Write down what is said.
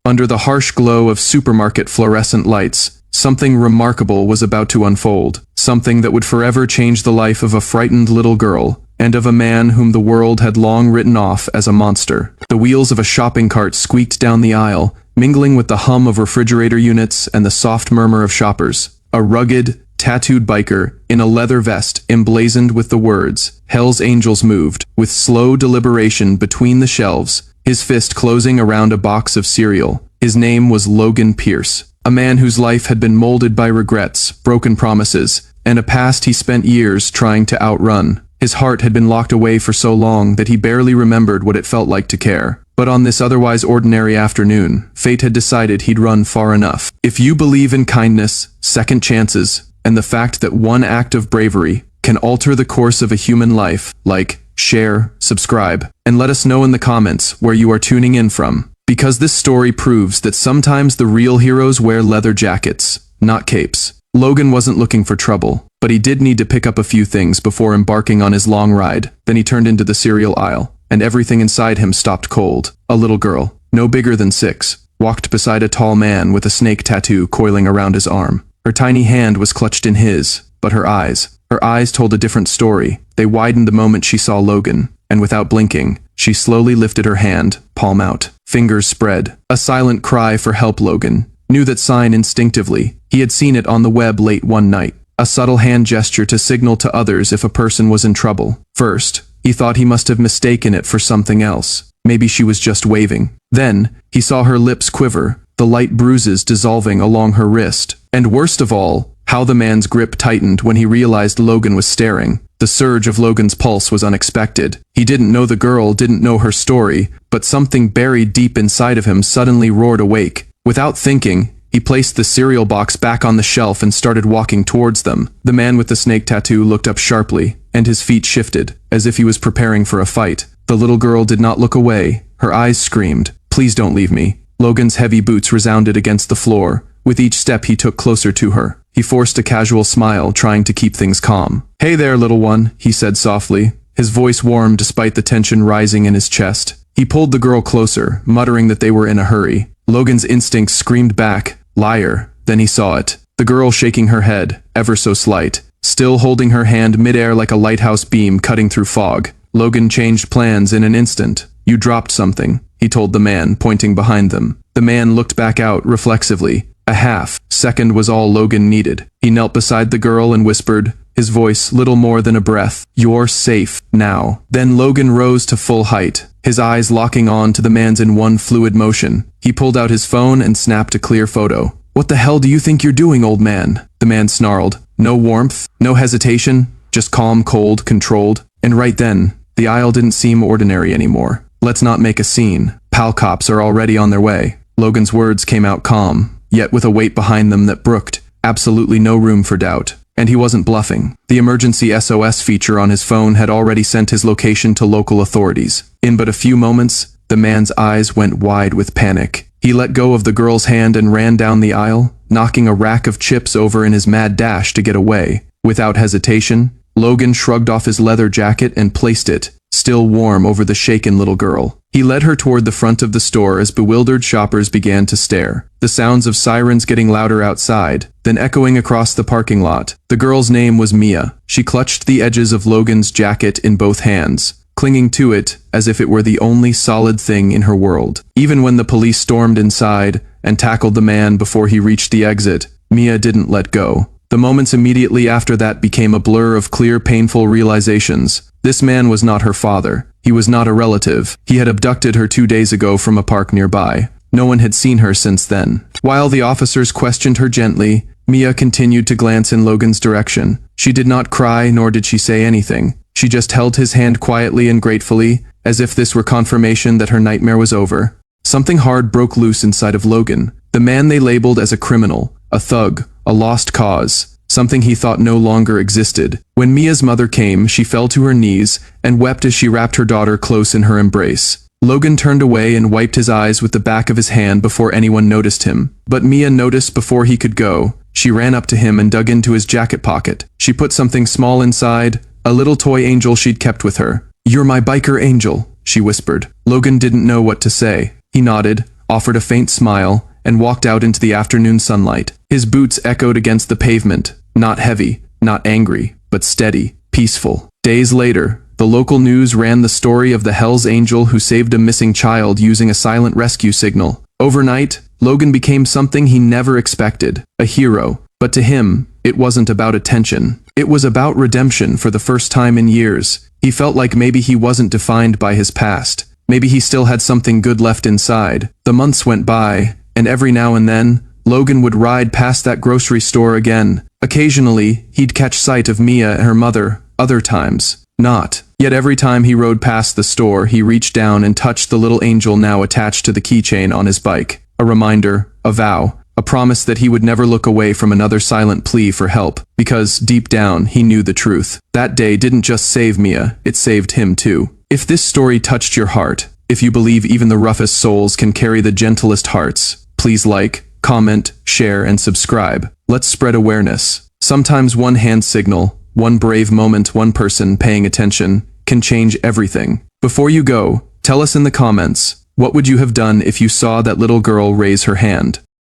Under the harsh glow of supermarket fluorescent lights, something remarkable was about to unfold, something that would forever change the life of a frightened little girl, and of a man whom the world had long written off as a monster. The wheels of a shopping cart squeaked down the aisle, mingling with the hum of refrigerator units and the soft murmur of shoppers. A rugged, tattooed biker, in a leather vest emblazoned with the words, "Hell's Angels," moved, with slow deliberation between the shelves, his fist closing around a box of cereal. His name was Logan Pierce, a man whose life had been molded by regrets, broken promises, and a past he spent years trying to outrun. His heart had been locked away for so long that he barely remembered what it felt like to care. But on this otherwise ordinary afternoon, fate had decided he'd run far enough. If you believe in kindness, second chances, and the fact that one act of bravery can alter the course of a human life, like, share, subscribe, and let us know in the comments where you are tuning in from. Because this story proves that sometimes the real heroes wear leather jackets, not capes. Logan wasn't looking for trouble, but he did need to pick up a few things before embarking on his long ride. Then he turned into the cereal aisle, and everything inside him stopped cold. A little girl, no bigger than 6, walked beside a tall man with a snake tattoo coiling around his arm. Her tiny hand was clutched in his, but her eyes told a different story. They widened the moment she saw Logan, and without blinking, she slowly lifted her hand, palm out, fingers spread. A silent cry for help. Logan knew that sign instinctively. He had seen it on the web late one night. A subtle hand gesture to signal to others if a person was in trouble. First, he thought he must have mistaken it for something else. Maybe she was just waving. Then, he saw her lips quiver, the light bruises dissolving along her wrist. And worst of all, how the man's grip tightened when he realized Logan was staring. The surge of Logan's pulse was unexpected. He didn't know the girl, didn't know her story, but something buried deep inside of him suddenly roared awake. Without thinking, he placed the cereal box back on the shelf and started walking towards them. The man with the snake tattoo looked up sharply, and his feet shifted, as if he was preparing for a fight. The little girl did not look away. Her eyes screamed, "Please don't leave me." Logan's heavy boots resounded against the floor. With each step he took closer to her. He forced a casual smile, trying to keep things calm. "Hey there, little one," he said softly. His voice warmed despite the tension rising in his chest. He pulled the girl closer, muttering that they were in a hurry. Logan's instincts screamed back, "Liar." Then he saw it. The girl shaking her head, ever so slight, still holding her hand midair like a lighthouse beam cutting through fog. Logan changed plans in an instant. "You dropped something," he told the man, pointing behind them. The man looked back out reflexively. A half-second was all Logan needed. He knelt beside the girl and whispered, his voice little more than a breath, "You're safe now." Then Logan rose to full height, his eyes locking on to the man's in one fluid motion. He pulled out his phone and snapped a clear photo. "What the hell do you think you're doing, old man?" The man snarled. No warmth, no hesitation, just calm, cold, controlled. And right then, the aisle didn't seem ordinary anymore. "Let's not make a scene. Pal cops are already on their way." Logan's words came out calm, yet with a weight behind them that brooked absolutely no room for doubt. And he wasn't bluffing. The emergency SOS feature on his phone had already sent his location to local authorities. In but a few moments, the man's eyes went wide with panic. He let go of the girl's hand and ran down the aisle, knocking a rack of chips over in his mad dash to get away. Without hesitation, Logan shrugged off his leather jacket and placed it, still warm, over the shaken little girl. He led her toward the front of the store as bewildered shoppers began to stare. The sounds of sirens getting louder outside, then echoing across the parking lot. The girl's name was Mia. She clutched the edges of Logan's jacket in both hands, clinging to it as if it were the only solid thing in her world. Even when the police stormed inside and tackled the man before he reached the exit, Mia didn't let go. The moments immediately after that became a blur of clear, painful realizations. This man was not her father. He was not a relative. He had abducted her 2 days ago from a park nearby. No one had seen her since then. While the officers questioned her gently, Mia continued to glance in Logan's direction. She did not cry, nor did she say anything. She just held his hand quietly and gratefully, as if this were confirmation that her nightmare was over. Something hard broke loose inside of Logan. The man they labeled as a criminal, a thug, a lost cause, something he thought no longer existed. When Mia's mother came, she fell to her knees and wept as she wrapped her daughter close in her embrace. Logan turned away and wiped his eyes with the back of his hand before anyone noticed him. But Mia noticed before he could go. She ran up to him and dug into his jacket pocket. She put something small inside, a little toy angel she'd kept with her. "You're my biker angel," she whispered. Logan didn't know what to say. He nodded, offered a faint smile, and walked out into the afternoon sunlight. His boots echoed against the pavement, not heavy, not angry, but steady, peaceful. Days later, the local news ran the story of the Hells Angel who saved a missing child using a silent rescue signal. Overnight, Logan became something he never expected, a hero. But to him, it wasn't about attention. It was about redemption for the first time in years. He felt like maybe he wasn't defined by his past. Maybe he still had something good left inside. The months went by, and every now and then, Logan would ride past that grocery store again. Occasionally, he'd catch sight of Mia and her mother, other times, not. Yet every time he rode past the store, he reached down and touched the little angel now attached to the keychain on his bike. A reminder, a vow, a promise that he would never look away from another silent plea for help, because, deep down, he knew the truth. That day didn't just save Mia, it saved him too. If this story touched your heart, if you believe even the roughest souls can carry the gentlest hearts, please like, comment, share, and subscribe. Let's spread awareness. Sometimes one hand signal, one brave moment, one person paying attention, can change everything. Before you go, tell us in the comments, what would you have done if you saw that little girl raise her hand?